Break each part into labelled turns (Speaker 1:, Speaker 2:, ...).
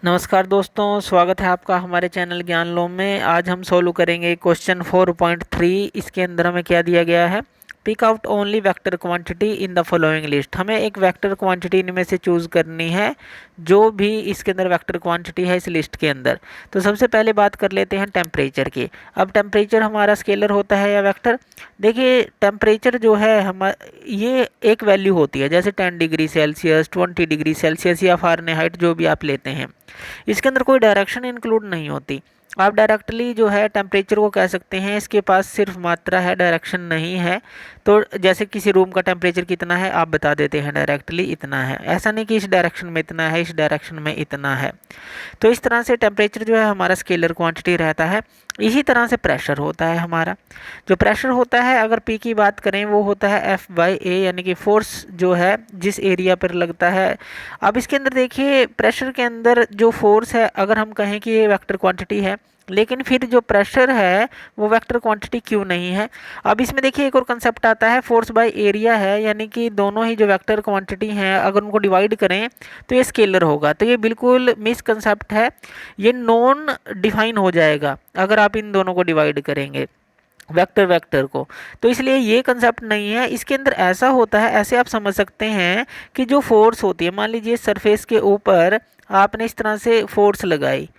Speaker 1: नमस्कार दोस्तों, स्वागत है आपका हमारे चैनल ज्ञान लोम में। आज हम सोल्व करेंगे क्वेश्चन 4.3। इसके अंदर हमें क्या दिया गया है, pick out only vector quantity in the following list. हमें एक वेक्टर क्वांटिटी इनमें से चूज़ करनी है जो भी इसके अंदर वेक्टर क्वांटिटी है इस लिस्ट के अंदर। तो सबसे पहले बात कर लेते हैं टेम्परेचर की। अब टेम्परेचर हमारा स्केलर होता है या वेक्टर। देखिए टेम्परेचर जो है ये एक वैल्यू होती है, जैसे 10 डिग्री सेल्सियस, 20 डिग्री सेल्सियस या फ़ारेनहाइट जो भी आप लेते हैं। इसके अंदर कोई डायरेक्शन इंक्लूड नहीं होती। आप डायरेक्टली जो है टेम्परेचर को कह सकते हैं इसके पास सिर्फ मात्रा है, डायरेक्शन नहीं है। तो जैसे किसी रूम का टेम्परेचर कितना है आप बता देते हैं डायरेक्टली इतना है, ऐसा नहीं कि इस डायरेक्शन में इतना है, इस डायरेक्शन में इतना है। तो इस तरह से टेम्परेचर जो है हमारा स्केलर क्वांटिटी रहता है। इसी तरह से प्रेशर होता है हमारा। जो प्रेशर होता है, अगर पी की बात करें, वो होता है F/A, यानी कि फोर्स जो है जिस एरिया पर लगता है। अब इसके अंदर देखिए प्रेशर के अंदर जो फोर्स है, अगर हम कहें कि ये वेक्टर क्वांटिटी है, लेकिन फिर जो प्रेशर है वो वेक्टर क्वांटिटी क्यों नहीं है। अब इसमें देखिए एक और कंसेप्ट आता है, फोर्स बाय एरिया है, यानी कि दोनों ही जो वेक्टर क्वांटिटी हैं अगर उनको डिवाइड करें तो ये स्केलर होगा। तो ये बिल्कुल मिसकंसेप्ट है, ये नॉन डिफाइन हो जाएगा अगर आप इन दोनों को डिवाइड करेंगे वेक्टर वेक्टर को। तो इसलिए ये कंसेप्ट नहीं है। इसके अंदर ऐसा होता है, ऐसे आप समझ सकते हैं कि जो फोर्स होती है, मान लीजिए सरफेस के ऊपर आपने इस तरह से फोर्स लगाई,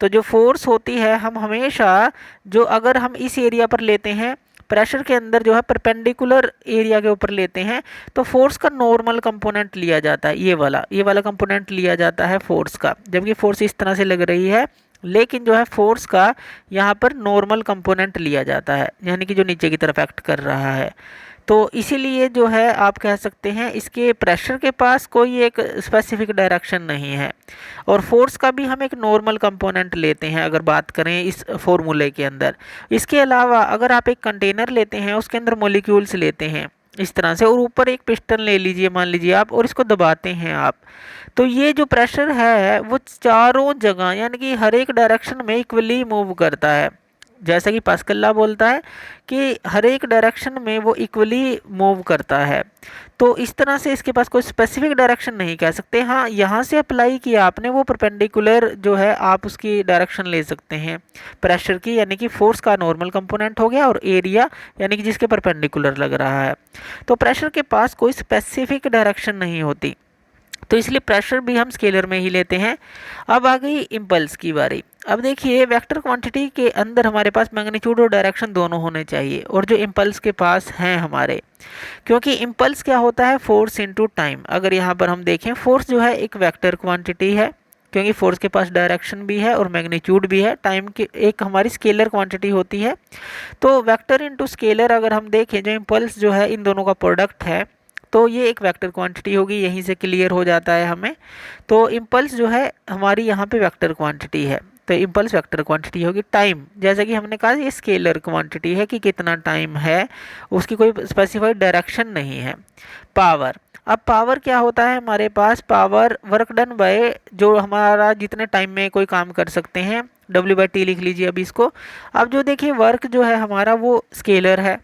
Speaker 1: तो जो फोर्स होती है हम हमेशा जो अगर हम इस एरिया पर लेते हैं प्रेशर के अंदर जो है परपेंडिकुलर एरिया के ऊपर लेते हैं तो फोर्स का नॉर्मल कंपोनेंट लिया जाता है, ये वाला कंपोनेंट लिया जाता है फोर्स का। जबकि फोर्स इस तरह से लग रही है, लेकिन जो है फोर्स का यहाँ पर नॉर्मल कंपोनेंट लिया जाता है, यानी कि जो नीचे की तरफ एक्ट कर रहा है। तो इसीलिए जो है आप कह सकते हैं इसके प्रेशर के पास कोई एक स्पेसिफिक डायरेक्शन नहीं है, और फोर्स का भी हम एक नॉर्मल कंपोनेंट लेते हैं अगर बात करें इस फॉर्मूले के अंदर। इसके अलावा अगर आप एक कंटेनर लेते हैं, उसके अंदर मॉलिक्यूल्स लेते हैं इस तरह से, और ऊपर एक पिस्टन ले लीजिए मान लीजिए आप, और इसको दबाते हैं आप, तो ये जो प्रेशर है वो चारों जगह यानी कि हर एक डायरेक्शन में इक्वली मूव करता है। जैसा कि पास्कल लॉ बोलता है कि हर एक डायरेक्शन में वो इक्वली मूव करता है। तो इस तरह से इसके पास कोई स्पेसिफिक डायरेक्शन नहीं कह सकते। हाँ, यहाँ से अप्लाई किया आपने वो परपेंडिकुलर जो है आप उसकी डायरेक्शन ले सकते हैं प्रेशर की, यानी कि फोर्स का नॉर्मल कंपोनेंट हो गया, और एरिया यानी कि जिसके परपेंडिकुलर लग रहा है। तो प्रेशर के पास कोई स्पेसिफिक डायरेक्शन नहीं होती, तो इसलिए प्रेशर भी हम स्केलर में ही लेते हैं। अब आ गई इम्पल्स की बारी। अब देखिए वेक्टर क्वांटिटी के अंदर हमारे पास मैग्नीट्यूड और डायरेक्शन दोनों होने चाहिए, और जो इम्पल्स के पास हैं हमारे, क्योंकि इम्पल्स क्या होता है, फोर्स इनटू टाइम। अगर यहाँ पर हम देखें फोर्स जो है एक वेक्टर क्वांटिटी है, क्योंकि फोर्स के पास डायरेक्शन भी है और मैग्नीट्यूड भी है। टाइम की एक हमारी स्केलर क्वांटिटी होती है। तो वेक्टर इनटू स्केलर अगर हम देखें, जो इम्पल्स जो है इन दोनों का प्रोडक्ट है, तो ये एक वेक्टर क्वांटिटी होगी। यहीं से क्लियर हो जाता है हमें। तो इम्पल्स जो है हमारी यहाँ पे वेक्टर क्वांटिटी है, तो इम्पल्स वेक्टर क्वांटिटी होगी। टाइम जैसा कि हमने कहा ये स्केलर क्वांटिटी है कि कितना टाइम है, उसकी कोई स्पेसिफाइड डायरेक्शन नहीं है। पावर, अब पावर क्या होता है हमारे पास, पावर वर्क डन बाय, जो हमारा जितने टाइम में कोई काम कर सकते हैं, W/T लिख लीजिए अभी इसको। अब जो देखिए वर्क जो है हमारा वो स्केलर है,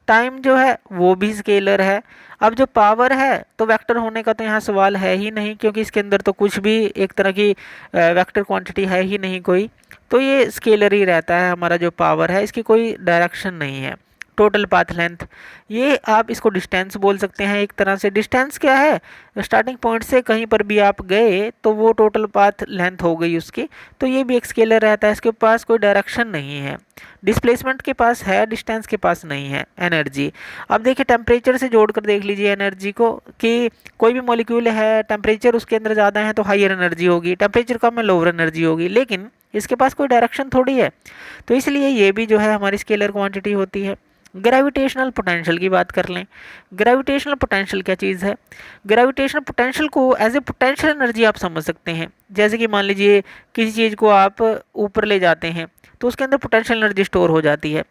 Speaker 1: टाइम जो है वो भी स्केलर है। अब जो पावर है तो वेक्टर होने का तो यहाँ सवाल है ही नहीं, क्योंकि इसके अंदर तो कुछ भी एक तरह की वेक्टर क्वांटिटी है ही नहीं कोई। तो ये स्केलर ही रहता है हमारा जो पावर है, इसकी कोई डायरेक्शन नहीं है। टोटल पाथ लेंथ, ये आप इसको डिस्टेंस बोल सकते हैं एक तरह से। डिस्टेंस क्या है, स्टार्टिंग पॉइंट से कहीं पर भी आप गए तो वो टोटल पाथ लेंथ हो गई उसकी। तो ये भी एक स्केलर रहता है, इसके पास कोई डायरेक्शन नहीं है। डिस्प्लेसमेंट के पास है, डिस्टेंस के पास नहीं है। एनर्जी, अब देखिए टेम्परेचर से जोड़कर देख लीजिए एनर्जी को, कि कोई भी मॉलिक्यूल है टेम्परेचर उसके अंदर ज़्यादा है तो हायर एनर्जी होगी, टेम्परेचर कम है लोअर एनर्जी होगी, लेकिन इसके पास कोई डायरेक्शन थोड़ी है। तो इसलिए ये भी जो है हमारी स्केलर क्वांटिटी होती है। ग्रेविटेशनल पोटेंशियल की बात कर लें। ग्रेविटेशनल पोटेंशियल क्या चीज़ है, ग्रेविटेशनल पोटेंशियल को एज ए पोटेंशियल एनर्जी आप समझ सकते हैं। जैसे कि मान लीजिए किसी चीज़ को आप ऊपर ले जाते हैं तो उसके अंदर पोटेंशियल एनर्जी स्टोर हो जाती है।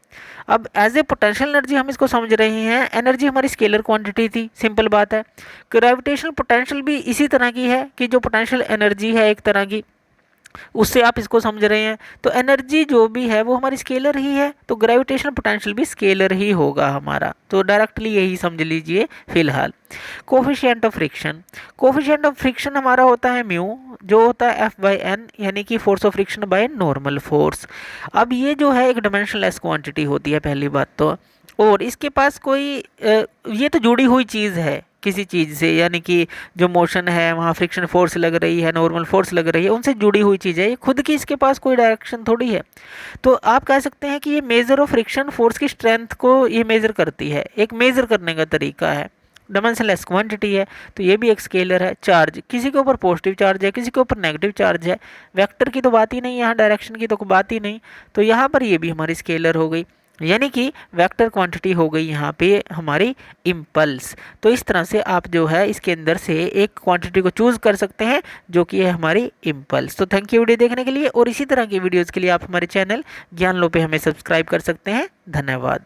Speaker 1: अब एज ए पोटेंशियल एनर्जी हम इसको समझ रहे हैं, एनर्जी हमारी स्केलर क्वांटिटी थी, सिंपल बात है। ग्रेविटेशनल पोटेंशियल भी इसी तरह की है कि जो पोटेंशियल एनर्जी है एक तरह की, उससे आप इसको समझ रहे हैं। तो एनर्जी जो भी है वो हमारी स्केलर ही है, तो ग्रेविटेशनल पोटेंशियल भी स्केलर ही होगा हमारा। तो डायरेक्टली यही समझ लीजिए फिलहाल। Coefficient of friction, coefficient of friction हमारा होता है म्यू, जो होता है F/n, यानी कि force of friction by normal force. अब ये जो है एक डायमेंशनलेस क्वांटिटी होती है पहली बात तो, और इसके पास कोई ये तो जुड़ी हुई चीज़ है किसी चीज़ से, यानी कि जो मोशन है वहाँ फ्रिक्शन फोर्स लग रही है, नॉर्मल फोर्स लग रही है, उनसे जुड़ी हुई चीज़ है, ये खुद की इसके पास कोई डायरेक्शन थोड़ी है। तो आप कह सकते हैं कि ये मेजर ऑफ फ्रिक्शन फोर्स की स्ट्रेंथ को ये मेजर करती है, एक मेजर करने का तरीका है, डायमेंशनलेस क्वांटिटी है। तो ये भी एक स्केलर है। चार्ज, किसी के ऊपर पॉजिटिव चार्ज है, किसी के ऊपर नेगेटिव चार्ज है, वेक्टर की तो बात ही नहीं, यहाँ डायरेक्शन की तो कोई बात ही नहीं। तो यहाँ पर ये भी हमारी स्केलर हो गई, यानी कि वेक्टर क्वांटिटी हो गई यहाँ पे हमारी इम्पल्स। तो इस तरह से आप जो है इसके अंदर से एक क्वांटिटी को चूज कर सकते हैं जो कि है हमारी इम्पल्स। तो थैंक यू वीडियो देखने के लिए, और इसी तरह की वीडियोस के लिए आप हमारे चैनल ज्ञान लो पे हमें सब्सक्राइब कर सकते हैं। धन्यवाद।